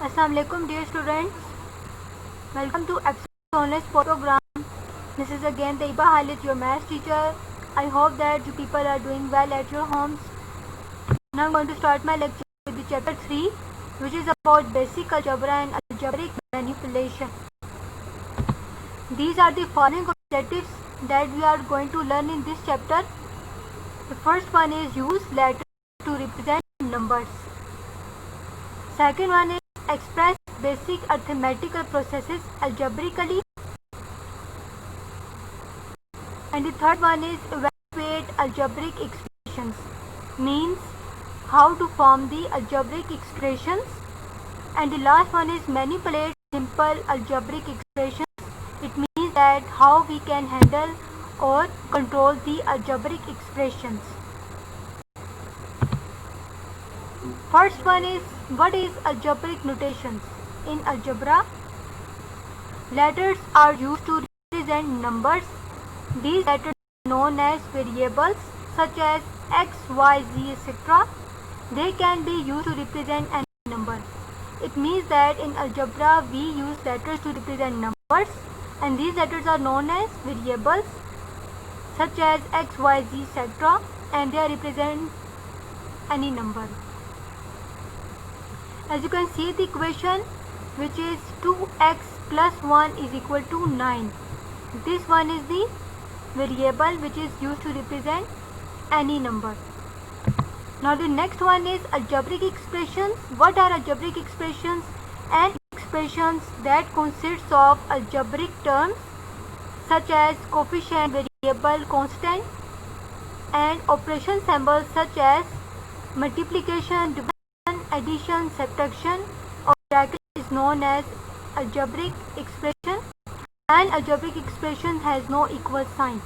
Assalamualaikum dear students. Welcome to Access Honest program. This is again Taiba Halit, your math teacher. I hope that you people are doing well at your homes. Now I'm going to start my lecture with the chapter 3, which is about basic algebra and algebraic manipulation. These are the following objectives that we are going to learn in this chapter. The first one is use letters to represent numbers. Second one is express basic arithmetical processes algebraically. And the third one is evaluate algebraic expressions, means how to form the algebraic expressions. And the last one is manipulate simple algebraic expressions. It means that how we can handle or control the algebraic expressions. First one is, what is algebraic notations? In algebra, letters are used to represent numbers. These letters are known as variables such as x, y, z, etc. They can be used to represent any number. It means that in algebra we use letters to represent numbers, and these letters are known as variables such as x, y, z, etc. and they represent any number. As you can see the equation, which is 2x plus 1 is equal to 9. This one is the variable which is used to represent any number. Now the next one is algebraic expressions. What are algebraic expressions? And expressions that consist of algebraic terms such as coefficient, variable, constant, and operation symbols such as multiplication, division, addition, subtraction, or bracket is known as algebraic expression, and algebraic expression has no equal sign.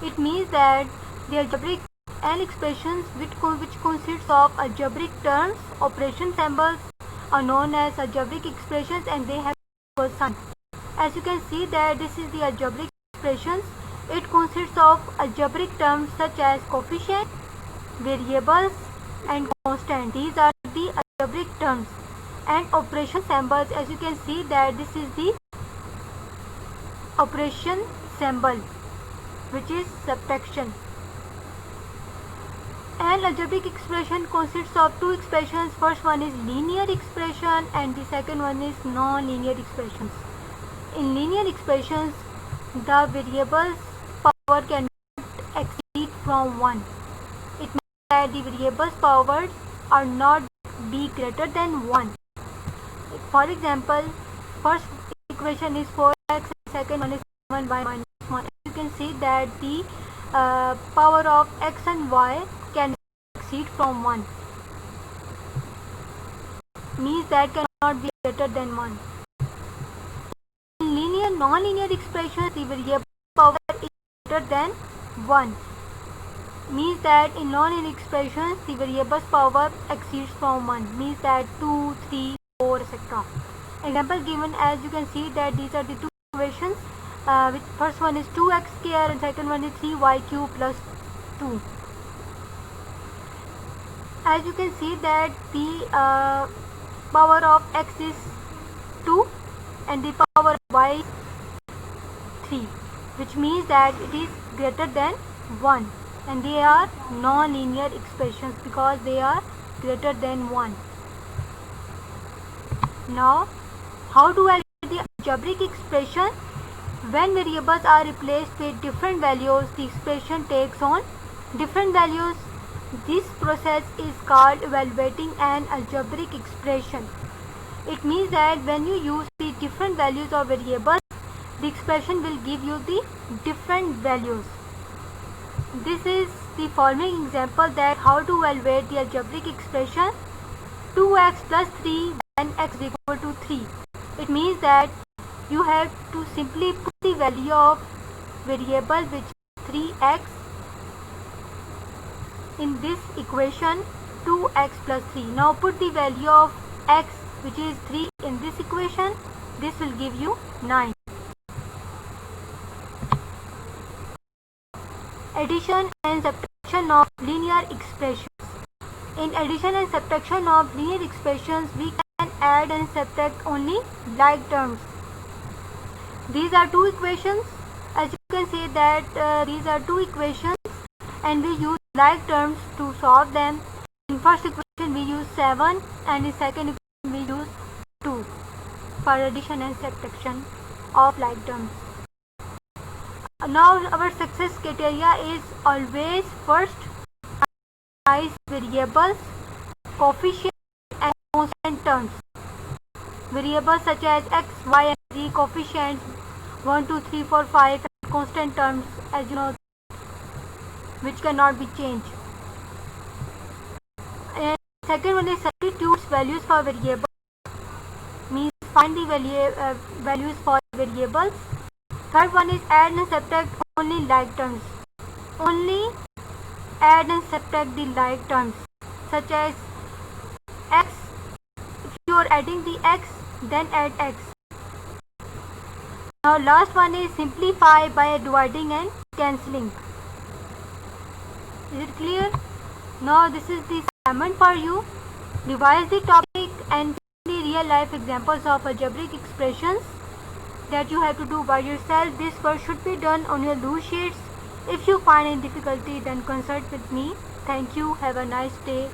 It means that the algebraic and expressions which consists of algebraic terms, operation symbols are known as algebraic expressions and they have equal sign. As you can see that this is the algebraic expressions. It consists of algebraic terms such as coefficient, variables, and constant. These are the algebraic terms. And operation symbols, as you can see that this is the operation symbol which is subtraction. An algebraic expression consists of two expressions. First one is linear expression and the second one is non-linear expressions. In linear expressions, the variable's power cannot exceed from 1. It means that the variable's powers are not be greater than 1. For example, first equation is 4x, second one is 7y minus 1. You can see that the power of x and y can exceed from 1. Means that cannot be greater than 1. In linear, non-linear expressions, the variable power is greater than 1. Means that in non-linear expressions, the variable's power exceeds from 1. Means that 2, 3, 4, etc. Example given, as you can see that these are the two equations. Which first one is 2x square and second one is 3y cube plus 2. As you can see that the power of x is 2 and the power of y is 3, which means that it is greater than 1, and they are non-linear expressions because they are greater than 1. Now, how do I write the algebraic expression? When variables are replaced with different values, the expression takes on different values. This process is called evaluating an algebraic expression. It means that when you use the different values of variables, the expression will give you the different values. This is the following example that how to evaluate the algebraic expression 2x plus 3 when x is equal to 3. It means that you have to simply put the value of variable which is 3x in this equation 2x plus 3. Now put the value of x which is 3 in this equation. This will give you 9. Addition and subtraction of linear expressions. In addition and subtraction of linear expressions, we can add and subtract only like terms. These are two equations. As you can see that these are two equations and we use like terms to solve them. In first equation we use 7 and in second equation we use 2 for addition and subtraction of like terms. Now our success criteria is always first analyze variables, coefficients and constant terms. Variables such as x, y and z, coefficients 1, 2, 3, 4, 5 and constant terms as you know which cannot be changed. And second one is substitutes values for variables, means find the values for variables. Third one is add and subtract only like terms. Only add and subtract the like terms such as x. If you are adding the x, then add x. Now last one is simplify by dividing and cancelling. Is it clear? Now this is the assignment for you. Revise the topic and the real life examples of algebraic expressions that you have to do by yourself. This work should be done on your loose sheets. If you find any difficulty, then consult with me. Thank you. Have a nice day.